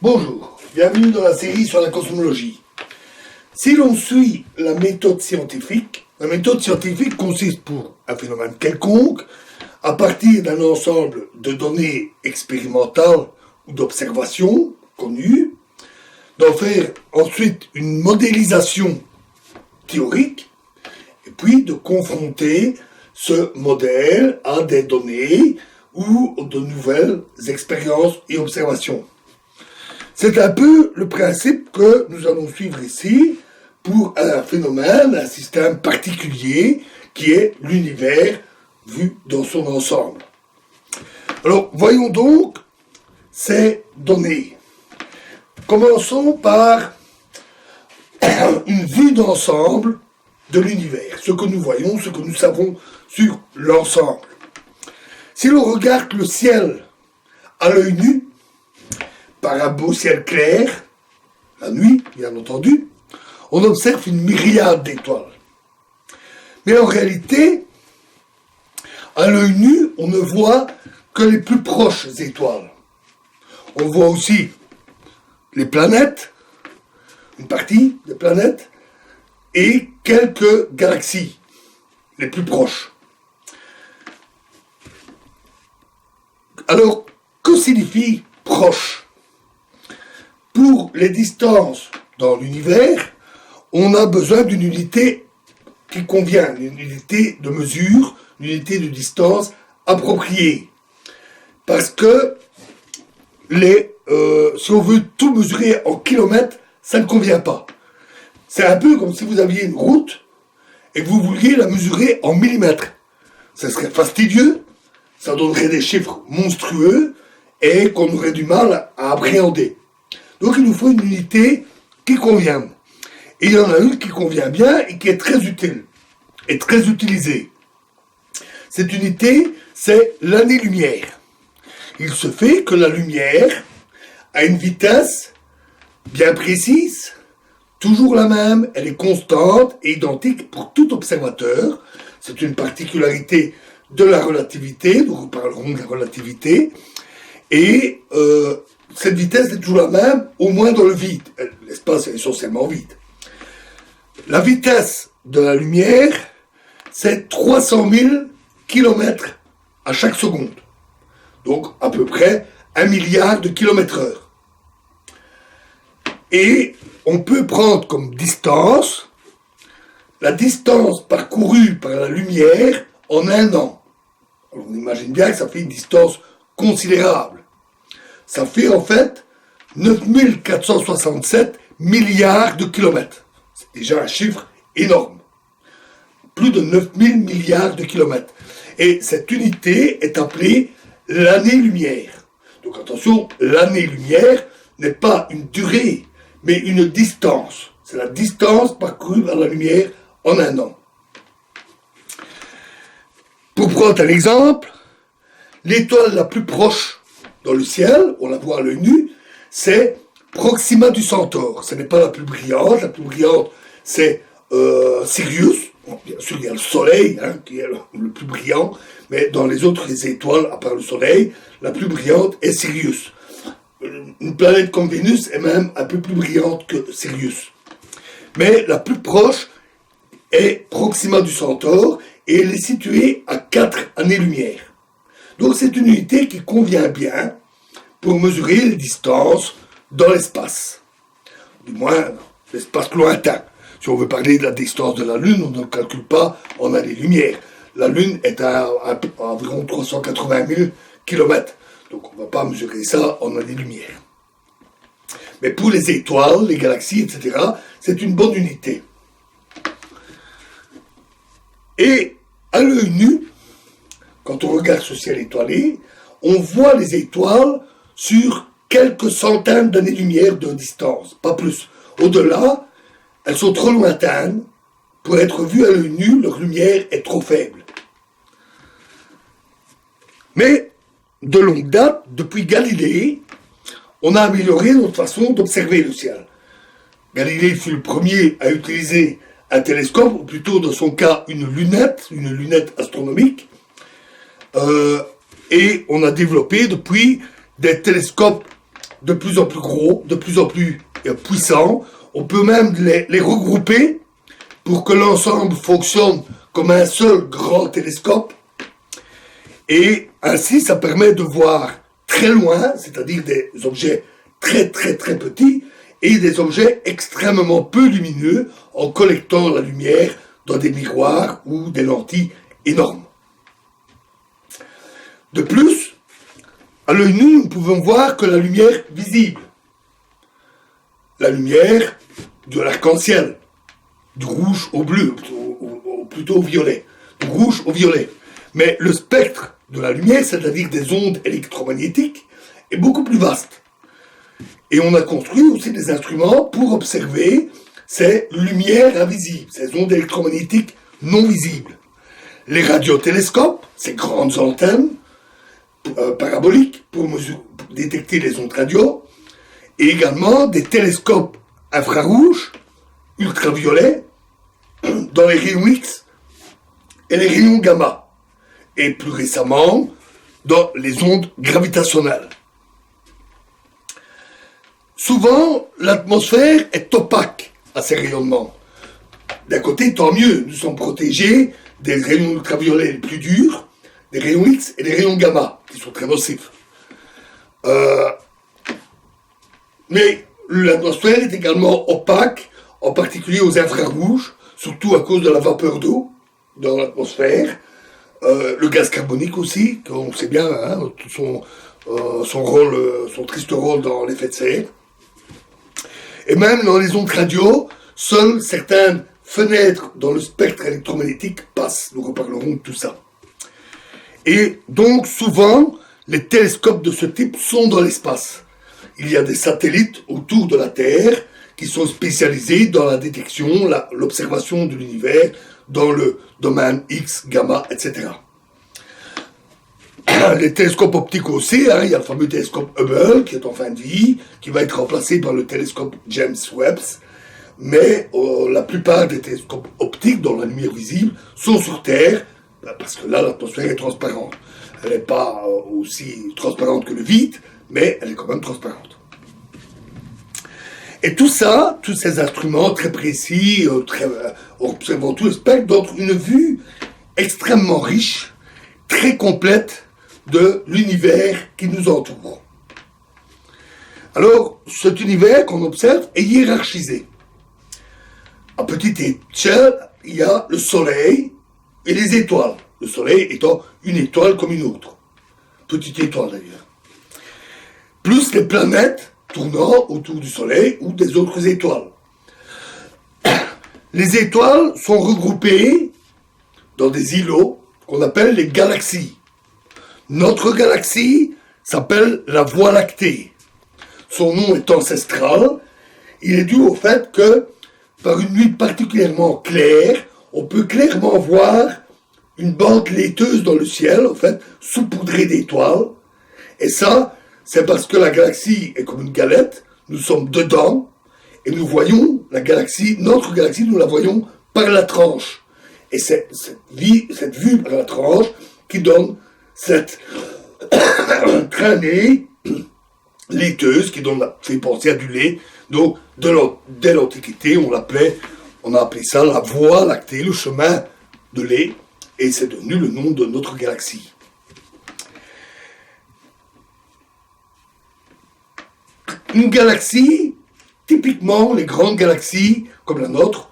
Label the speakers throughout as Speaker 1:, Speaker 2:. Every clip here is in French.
Speaker 1: Bonjour, bienvenue dans la série sur la cosmologie. Si l'on suit la méthode scientifique consiste pour un phénomène quelconque, à partir d'un ensemble de données expérimentales ou d'observations connues, d'en faire ensuite une modélisation théorique, et puis de confronter ce modèle à des données ou de nouvelles expériences et observations. C'est un peu le principe que nous allons suivre ici pour un phénomène, un système particulier qui est l'univers vu dans son ensemble. Alors, voyons donc ces données. Commençons par une vue d'ensemble de l'univers, ce que nous voyons, ce que nous savons sur l'ensemble. Si l'on regarde le ciel à l'œil nu, par un beau ciel clair, la nuit, bien entendu, on observe une myriade d'étoiles. Mais en réalité, à l'œil nu, on ne voit que les plus proches étoiles. On voit aussi les planètes, une partie des planètes, et quelques galaxies, les plus proches. Alors, que signifie proche ? Pour les distances dans l'univers, on a besoin d'une unité qui convient, une unité de mesure, une unité de distance appropriée. Parce que si on veut tout mesurer en kilomètres, ça ne convient pas. C'est un peu comme si vous aviez une route et que vous vouliez la mesurer en millimètres. Ça serait fastidieux, ça donnerait des chiffres monstrueux et qu'on aurait du mal à appréhender. Donc il nous faut une unité qui convienne. Et il y en a une qui convient bien et qui est très utile, et très utilisée. Cette unité, c'est l'année-lumière. Il se fait que la lumière a une vitesse bien précise, toujours la même, elle est constante et identique pour tout observateur. C'est une particularité de la relativité, nous reparlerons de la relativité, et cette vitesse est toujours la même, au moins dans le vide. L'espace est essentiellement vide. La vitesse de la lumière, c'est 300 000 km à chaque seconde. Donc à peu près 1 milliard de km/h. Et on peut prendre comme distance la distance parcourue par la lumière en un an. Alors on imagine bien que ça fait une distance considérable. Ça fait en fait 9467 milliards de kilomètres. C'est déjà un chiffre énorme. Plus de 9000 milliards de kilomètres. Et cette unité est appelée l'année-lumière. Donc attention, l'année-lumière n'est pas une durée, mais une distance. C'est la distance parcourue par la lumière en un an. Pour prendre un exemple, l'étoile la plus proche dans le ciel, on la voit à l'œil nu, c'est Proxima du Centaure. Ce n'est pas la plus brillante c'est Sirius. Bon, bien sûr, il y a le Soleil qui est le plus brillant, mais dans les autres étoiles, à part le Soleil, la plus brillante est Sirius. Une planète comme Vénus est même un peu plus brillante que Sirius. Mais la plus proche est Proxima du Centaure, et elle est située à 4 années-lumière. Donc c'est une unité qui convient bien pour mesurer les distances dans l'espace. Du moins, l'espace lointain. Si on veut parler de la distance de la Lune, on ne calcule pas en années-lumière. La Lune est à environ 380 000 km. Donc on ne va pas mesurer ça en années-lumière. Mais pour les étoiles, les galaxies, etc., c'est une bonne unité. Et à l'œil nu, quand on regarde ce ciel étoilé, on voit les étoiles sur quelques centaines d'années-lumière de distance, pas plus. Au-delà, elles sont trop lointaines pour être vues à l'œil nu, leur lumière est trop faible. Mais, de longue date, depuis Galilée, on a amélioré notre façon d'observer le ciel. Galilée fut le premier à utiliser un télescope, ou plutôt dans son cas une lunette astronomique, et on a développé depuis des télescopes de plus en plus gros, de plus en plus puissants. On peut même les regrouper pour que l'ensemble fonctionne comme un seul grand télescope. Et ainsi, ça permet de voir très loin, c'est-à-dire des objets très très très petits, et des objets extrêmement peu lumineux en collectant la lumière dans des miroirs ou des lentilles énormes. De plus, à l'œil nu, nous pouvons voir que la lumière visible, la lumière de l'arc-en-ciel, du rouge au bleu, plutôt au violet, du rouge au violet. Mais le spectre de la lumière, c'est-à-dire des ondes électromagnétiques, est beaucoup plus vaste. Et on a construit aussi des instruments pour observer ces lumières invisibles, ces ondes électromagnétiques non visibles. Les radiotélescopes, ces grandes antennes paraboliques pour détecter les ondes radio, et également des télescopes infrarouges, ultraviolets, dans les rayons X et les rayons gamma, et plus récemment dans les ondes gravitationnelles. Souvent, l'atmosphère est opaque à ces rayonnements. D'un côté, tant mieux, nous sommes protégés des rayons ultraviolets les plus durs, des rayons X et des rayons gamma, qui sont très nocifs. Mais l'atmosphère est également opaque, en particulier aux infrarouges, surtout à cause de la vapeur d'eau dans l'atmosphère, le gaz carbonique aussi, qu'on sait bien, hein, son rôle, son triste rôle dans l'effet de serre. Et même dans les ondes radio, seules certaines fenêtres dans le spectre électromagnétique passent. Nous reparlerons de tout ça. Et donc, souvent, les télescopes de ce type sont dans l'espace. Il y a des satellites autour de la Terre qui sont spécialisés dans la détection, l'observation de l'univers dans le domaine X, gamma, etc. Les télescopes optiques aussi, hein, il y a le fameux télescope Hubble qui est en fin de vie, qui va être remplacé par le télescope James Webb, mais la plupart des télescopes optiques dont la lumière visible sont sur Terre, parce que là l'atmosphère est transparente. Elle n'est pas aussi transparente que le vide, mais elle est quand même transparente. Et tout ça, tous ces instruments très précis, observant tout le spectre, donnent une vue extrêmement riche, très complète de l'univers qui nous entoure. Alors, cet univers qu'on observe est hiérarchisé. À petite échelle, il y a le Soleil et les étoiles. Le Soleil étant une étoile comme une autre. Petite étoile d'ailleurs. Plus les planètes tournant autour du Soleil ou des autres étoiles. Les étoiles sont regroupées dans des îlots qu'on appelle les galaxies. Notre galaxie s'appelle la Voie lactée. Son nom est ancestral. Il est dû au fait que, par une nuit particulièrement claire, on peut clairement voir une bande laiteuse dans le ciel, en fait, saupoudrée d'étoiles. Et ça, c'est parce que la galaxie est comme une galette, nous sommes dedans, et nous voyons la galaxie, notre galaxie, nous la voyons par la tranche. Et c'est cette vue par la tranche qui donne cette traînée laiteuse qui fait penser à du lait. Donc, dès l'Antiquité, on a appelé ça la Voie lactée, le chemin de lait, et c'est devenu le nom de notre galaxie. Une galaxie, typiquement, les grandes galaxies, comme la nôtre,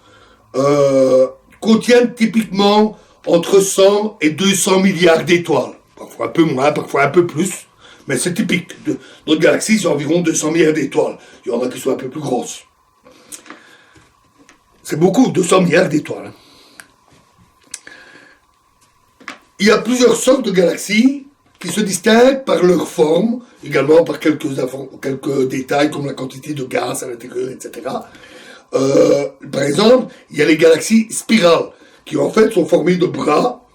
Speaker 1: contiennent typiquement entre 100 et 200 milliards d'étoiles. Parfois un peu moins, parfois un peu plus, mais c'est typique. Notre galaxie, c'est environ 200 milliards d'étoiles. Il y en a qui sont un peu plus grosses. C'est beaucoup, 200 milliards d'étoiles. Il y a plusieurs sortes de galaxies qui se distinguent par leur forme, également par quelques détails comme la quantité de gaz à l'intérieur, etc. Par exemple, il y a les galaxies spirales, qui en fait sont formées de bras,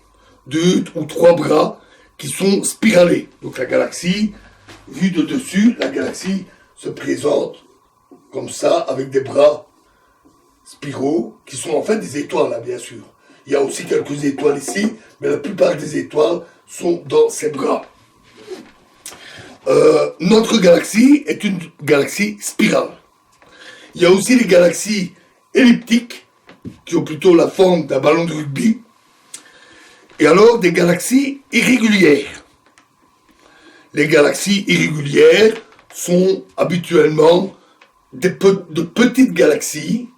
Speaker 1: 2 ou 3 bras, qui sont spiralés. Donc la galaxie, vue de dessus, la galaxie se présente comme ça, avec des bras spiraux, qui sont en fait des étoiles, hein, bien sûr. Il y a aussi quelques étoiles ici, mais la plupart des étoiles sont dans ces bras. notre galaxie est une galaxie spirale. Il y a aussi les galaxies elliptiques, qui ont plutôt la forme d'un ballon de rugby, et alors des galaxies irrégulières. Les galaxies irrégulières sont habituellement de petites galaxies,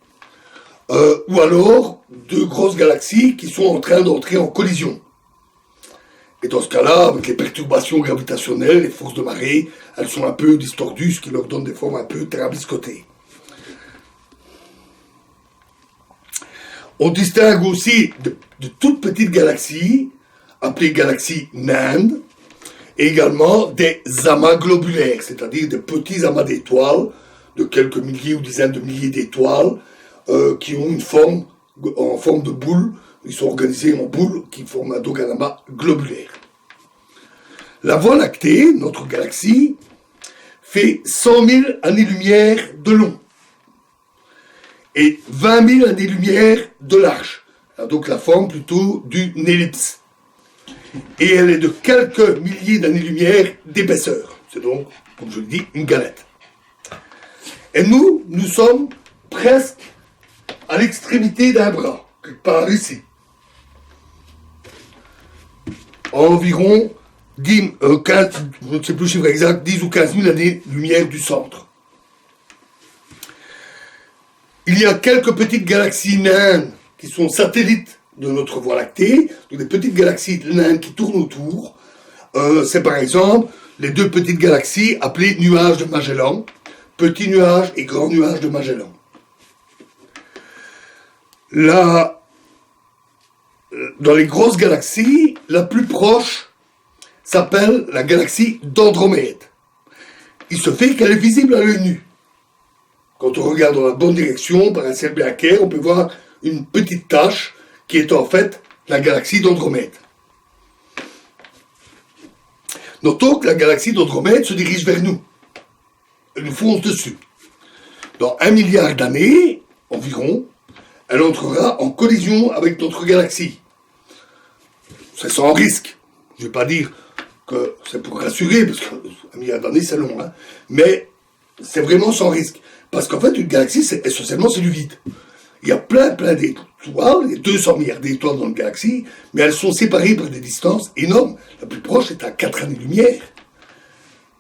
Speaker 1: ou alors de grosses galaxies qui sont en train d'entrer en collision. Et dans ce cas-là, avec les perturbations gravitationnelles, les forces de marée, elles sont un peu distordues, ce qui leur donne des formes un peu terrabiscotées. On distingue aussi de toutes petites galaxies, appelées galaxies naines, et également des amas globulaires, c'est-à-dire des petits amas d'étoiles, de quelques milliers ou dizaines de milliers d'étoiles, qui ont une forme en forme de boule. Ils sont organisés en boules qui forment donc un amas globulaire. La Voie lactée, notre galaxie, fait 100 000 années-lumière de long et 20 000 années-lumière de large. Elle a donc la forme plutôt d'une ellipse. Et elle est de quelques milliers d'années-lumière d'épaisseur. C'est donc, comme je le dis, une galette. Et nous sommes presque à l'extrémité d'un bras, quelque part ici. Environ 15, je ne sais plus le chiffre exact, 10 ou 15 000 années-lumière du centre. Il y a quelques petites galaxies naines qui sont satellites de notre Voie lactée, donc des petites galaxies naines qui tournent autour. C'est par exemple les deux petites galaxies appelées nuages de Magellan, petit nuage et grand nuage de Magellan. Dans les grosses galaxies, la plus proche s'appelle la galaxie d'Andromède. Il se fait qu'elle est visible à l'œil nu. Quand on regarde dans la bonne direction, par un ciel bien clair, on peut voir une petite tache qui est en fait la galaxie d'Andromède. Notons que la galaxie d'Andromède se dirige vers nous. Elle nous fonce dessus. Dans 1 milliard d'années, environ, elle entrera en collision avec notre galaxie. C'est sans risque. Je ne vais pas dire que c'est pour rassurer, parce qu'un milliard d'années, c'est long, hein. Mais c'est vraiment sans risque. Parce qu'en fait, une galaxie, essentiellement, c'est du vide. Il y a plein d'étoiles, il y a 200 milliards d'étoiles dans une galaxie, mais elles sont séparées par des distances énormes. La plus proche est à 4 années-lumière.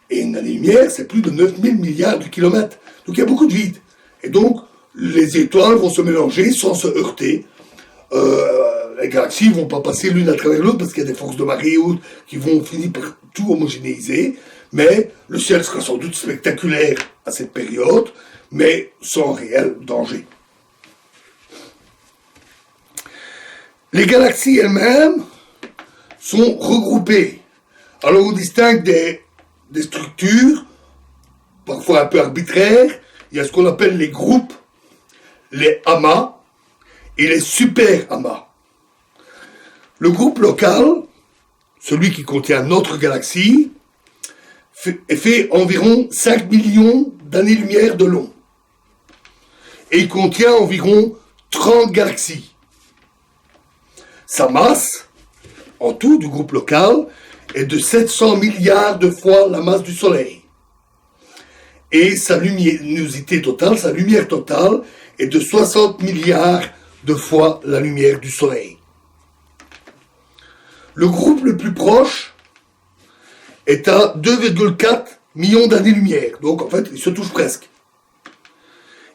Speaker 1: Et une année-lumière, c'est plus de 9000 milliards de kilomètres. Donc il y a beaucoup de vide. Et donc, les étoiles vont se mélanger sans se heurter. Les galaxies ne vont pas passer l'une à travers l'autre parce qu'il y a des forces de marée hautes qui vont finir par tout homogénéiser. Mais le ciel sera sans doute spectaculaire à cette période, mais sans réel danger. Les galaxies elles-mêmes sont regroupées. Alors on distingue des structures, parfois un peu arbitraires. Il y a ce qu'on appelle les groupes, les amas et les super-amas. Le groupe local, celui qui contient notre galaxie, fait environ 5 millions d'années-lumière de long. Et il contient environ 30 galaxies. Sa masse, en tout du groupe local, est de 700 milliards de fois la masse du Soleil. Et sa luminosité totale, sa lumière totale, est de 60 milliards de fois la lumière du Soleil. Le groupe le plus proche est à 2,4 millions d'années-lumière. Donc en fait, il se touche presque.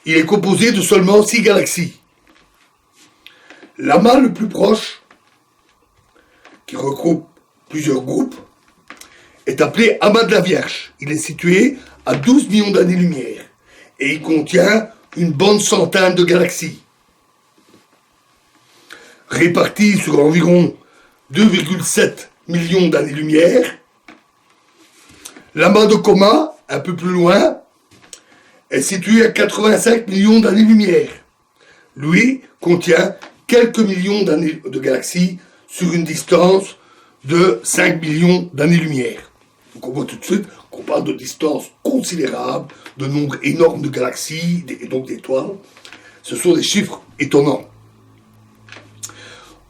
Speaker 1: Il est composé de seulement 6 galaxies. L'amas le plus proche, qui regroupe plusieurs groupes, est appelé amas de la Vierge. Il est situé à 12 millions d'années-lumière et il contient une bonne centaine de galaxies. Réparties sur environ 2,7 millions d'années-lumière, l'amas de Coma, un peu plus loin, est situé à 85 millions d'années-lumière. Lui contient quelques millions d'années de galaxies sur une distance de 5 millions d'années-lumière. Donc on voit tout de suite qu'on parle de distances considérables, de nombre énorme de galaxies et donc d'étoiles. Ce sont des chiffres étonnants.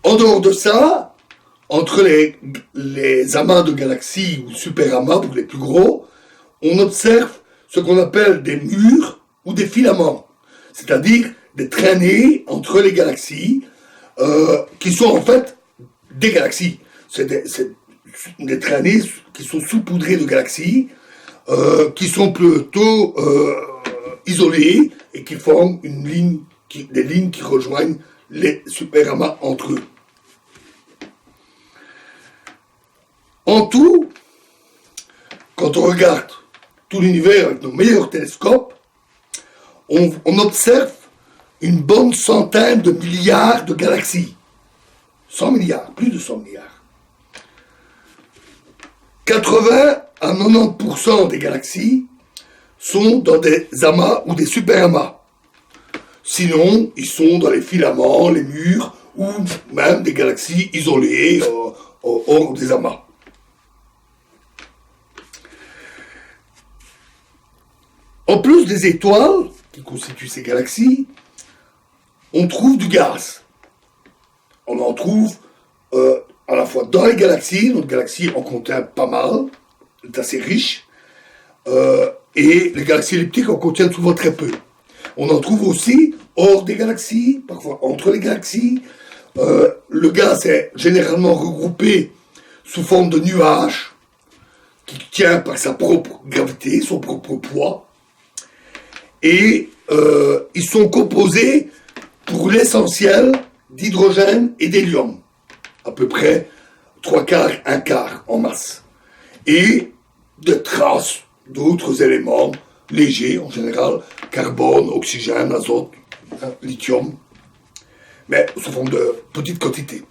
Speaker 1: En dehors de ça, entre les amas de galaxies ou superamas pour les plus gros, on observe ce qu'on appelle des murs ou des filaments, c'est-à-dire des traînées entre les galaxies qui sont en fait des galaxies. C'est des traînées qui sont saupoudrées de galaxies qui sont plutôt isolées et qui forment des lignes qui rejoignent les superamas entre eux. En tout, quand on regarde tout l'univers avec nos meilleurs télescopes, on observe une bonne centaine de milliards de galaxies. 100 milliards, plus de 100 milliards. 80 à 90% des galaxies sont dans des amas ou des superamas. Sinon, ils sont dans les filaments, les murs, ou même des galaxies isolées hors des amas. En plus des étoiles qui constituent ces galaxies, on trouve du gaz. On en trouve à la fois dans les galaxies, notre galaxie en contient pas mal, c'est assez riche, et les galaxies elliptiques en contiennent souvent très peu. On en trouve aussi hors des galaxies, parfois entre les galaxies. Le gaz est généralement regroupé sous forme de nuages, qui tient par sa propre gravité, son propre poids. Et ils sont composés pour l'essentiel d'hydrogène et d'hélium, à peu près 3/4, 1/4 en masse, et de traces d'autres éléments légers en général, carbone, oxygène, azote, lithium, mais sous forme de petites quantités.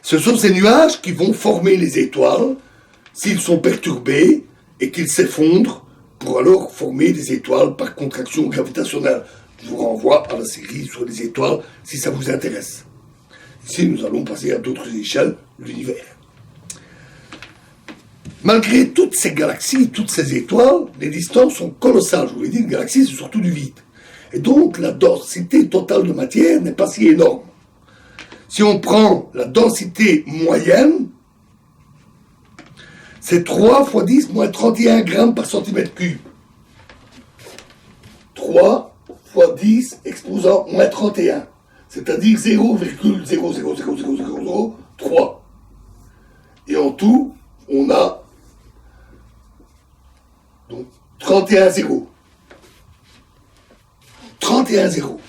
Speaker 1: Ce sont ces nuages qui vont former les étoiles s'ils sont perturbés et qu'ils s'effondrent pour alors former des étoiles par contraction gravitationnelle. Je vous renvoie à la série sur les étoiles si ça vous intéresse. Ici, nous allons passer à d'autres échelles de l'univers. Malgré toutes ces galaxies, toutes ces étoiles, les distances sont colossales. Je vous l'ai dit, une galaxie, c'est surtout du vide. Et donc, la densité totale de matière n'est pas si énorme. Si on prend la densité moyenne, c'est 3 × 10 moins 31 grammes par centimètre cube. 3 × 10 exposant moins 31. C'est-à-dire 0,0000003. Et en tout, on a donc 31 zéros. 31 zéros.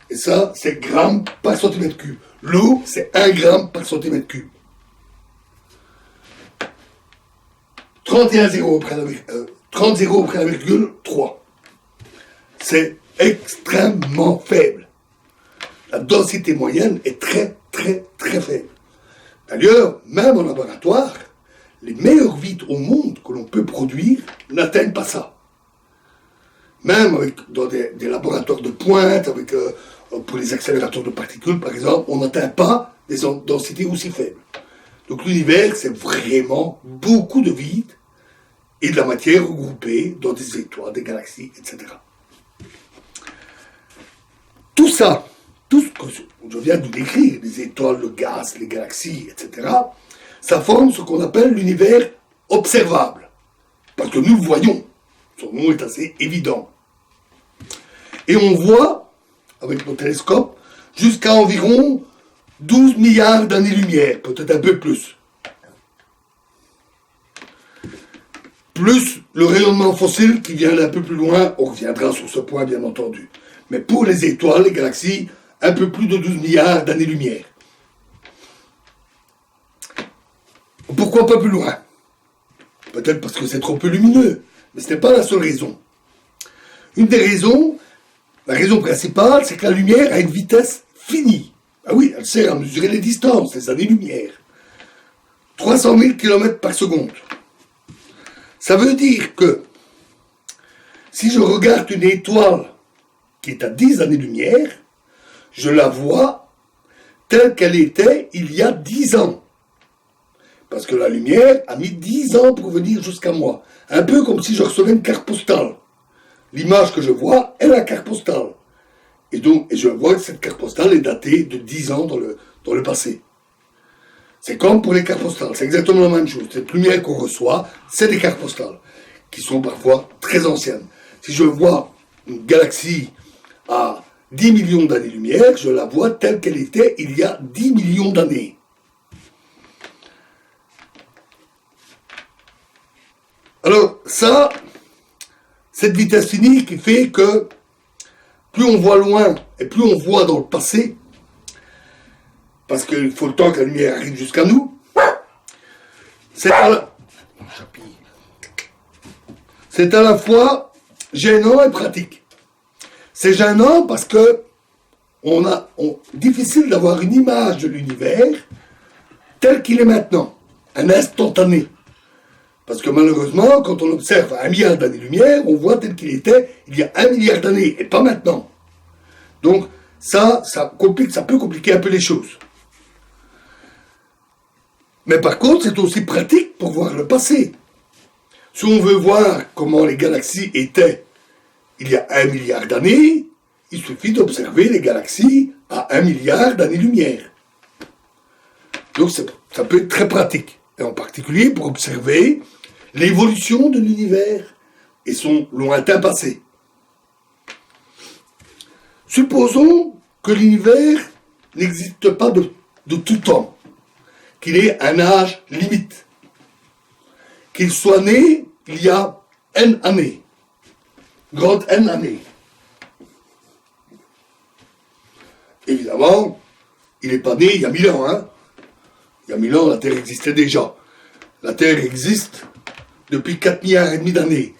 Speaker 1: Et ça, c'est grammes par centimètre cube. L'eau, c'est 1 gramme par centimètre cube. 31 zéros après 30 zéros après la virgule, 3. C'est extrêmement faible. La densité moyenne est très, très, très faible. D'ailleurs, même en laboratoire, les meilleurs vides au monde que l'on peut produire n'atteignent pas ça. Même dans des laboratoires de pointe, pour les accélérateurs de particules, par exemple, on n'atteint pas des densités aussi faibles. Donc l'univers, c'est vraiment beaucoup de vide et de la matière regroupée dans des étoiles, des galaxies, etc. Tout ça, tout ce que je viens de décrire, les étoiles, le gaz, les galaxies, etc., ça forme ce qu'on appelle l'univers observable. Parce que nous le voyons. Son nom est assez évident. Et on voit, avec nos télescopes, jusqu'à environ 12 milliards d'années-lumière, peut-être un peu plus. Plus le rayonnement fossile qui vient d'un peu plus loin, on reviendra sur ce point bien entendu. Mais pour les étoiles, les galaxies, un peu plus de 12 milliards d'années-lumière. Pourquoi pas plus loin? Peut-être parce que c'est trop peu lumineux, mais ce n'est pas la seule raison. Une des raisons, la raison principale, c'est que la lumière a une vitesse finie. Ah oui, elle sert à mesurer les distances, les années-lumière. 300 000 km par seconde. Ça veut dire que si je regarde une étoile qui est à 10 années-lumière, je la vois telle qu'elle était il y a 10 ans. Parce que la lumière a mis 10 ans pour venir jusqu'à moi. Un peu comme si je recevais une carte postale. L'image que je vois est la carte postale. Et je vois que cette carte postale est datée de 10 ans dans le passé. C'est comme pour les cartes postales, c'est exactement la même chose. Cette lumière qu'on reçoit, c'est des cartes postales, qui sont parfois très anciennes. Si je vois une galaxie à 10 millions d'années-lumière, je la vois telle qu'elle était il y a 10 millions d'années. Alors ça, cette vitesse finie qui fait que plus on voit loin et plus on voit dans le passé, parce qu'il faut le temps que la lumière arrive jusqu'à nous, c'est à la fois gênant et pratique. C'est gênant parce que difficile d'avoir une image de l'univers tel qu'il est maintenant, un instantané. Parce que malheureusement, quand on observe 1 milliard d'années-lumière, on voit tel qu'il était il y a 1 milliard d'années, et pas maintenant. Donc ça peut compliquer un peu les choses. Mais par contre, c'est aussi pratique pour voir le passé. Si on veut voir comment les galaxies étaient il y a 1 milliard d'années, il suffit d'observer les galaxies à 1 milliard d'années-lumière. Donc ça peut être très pratique, et en particulier pour observer l'évolution de l'univers et son lointain passé. Supposons que l'univers n'existe pas de tout temps, qu'il ait un âge limite, qu'il soit né il y a N années, grande N années. Évidemment, il n'est pas né il y a 1000 ans. Il y a 1000 ans, la Terre existait déjà. La Terre existe depuis 4 milliards et demi d'années.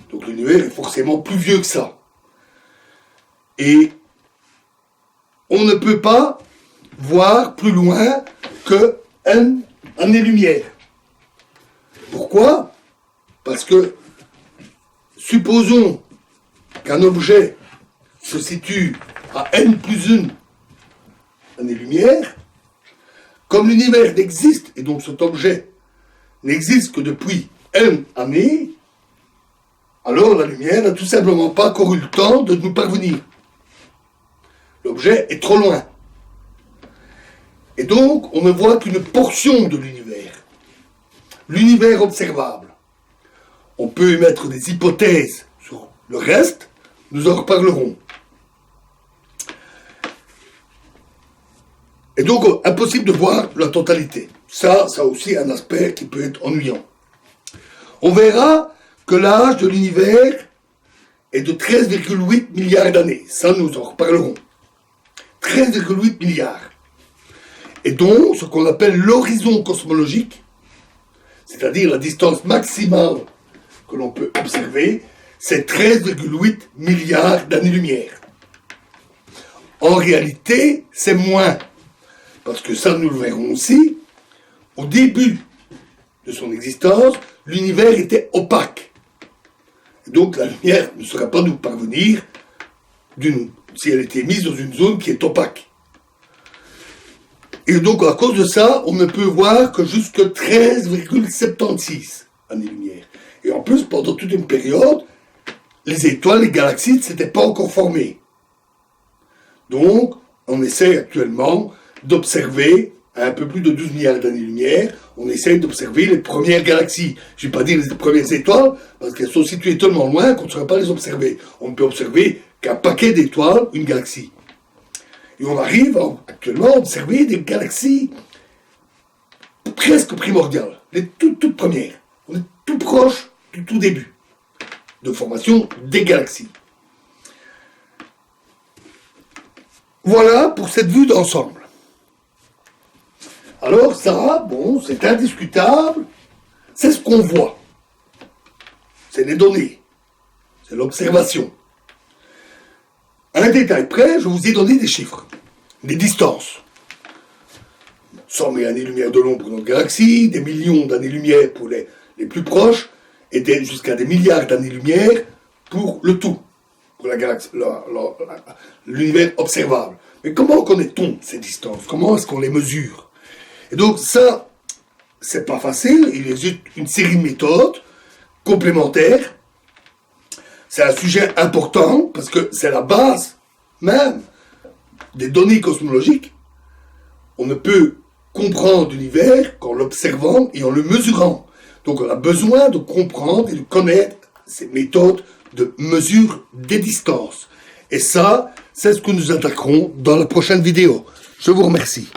Speaker 1: Donc l'univers est forcément plus vieux que ça. Et on ne peut pas voir plus loin que N années-lumière. Pourquoi ? Parce que, supposons qu'un objet se situe à N plus 1 année-lumière, comme l'univers n'existe, et donc cet objet n'existe que depuis N années, alors la lumière n'a tout simplement pas encore eu le temps de nous parvenir. L'objet est trop loin. Et donc, on ne voit qu'une portion de l'univers. L'univers observable. On peut émettre des hypothèses sur le reste, nous en reparlerons. Et donc, impossible de voir la totalité. Ça a aussi un aspect qui peut être ennuyant. On verra que l'âge de l'univers est de 13,8 milliards d'années. Ça, nous en reparlerons. 13,8 milliards. Et donc, ce qu'on appelle l'horizon cosmologique, c'est-à-dire la distance maximale que l'on peut observer, c'est 13,8 milliards d'années-lumière. En réalité, c'est moins. Parce que ça, nous le verrons aussi, au début de son existence, l'univers était opaque. Et donc la lumière ne saurait pas nous parvenir si elle était mise dans une zone qui est opaque. Et donc à cause de ça, on ne peut voir que jusque 13,76 années-lumière. Et en plus, pendant toute une période, les étoiles, les galaxies ne s'étaient pas encore formées. Donc, on essaie actuellement d'observer, à un peu plus de 12 milliards d'années-lumière, on essaie d'observer les premières galaxies. Je ne vais pas dire les premières étoiles, parce qu'elles sont situées tellement loin qu'on ne saurait pas les observer. On ne peut observer qu'un paquet d'étoiles, une galaxie. Et on arrive actuellement à observer des galaxies presque primordiales, les toutes premières. On est tout proche du tout début de formation des galaxies. Voilà pour cette vue d'ensemble. Alors ça, bon, c'est indiscutable, c'est ce qu'on voit. C'est les données, c'est l'observation. À un détail près, je vous ai donné des chiffres, des distances. 100 000 années-lumière de long pour notre galaxie, des millions d'années-lumière pour les plus proches, et jusqu'à des milliards d'années-lumière pour le tout, pour la galaxie, l'univers observable. Mais comment connaît-on ces distances? Comment est-ce qu'on les mesure? Et donc ça, c'est pas facile, il existe une série de méthodes complémentaires. C'est un sujet important parce que c'est la base même des données cosmologiques. On ne peut comprendre l'univers qu'en l'observant et en le mesurant. Donc on a besoin de comprendre et de connaître ces méthodes de mesure des distances. Et ça, c'est ce que nous attaquerons dans la prochaine vidéo. Je vous remercie.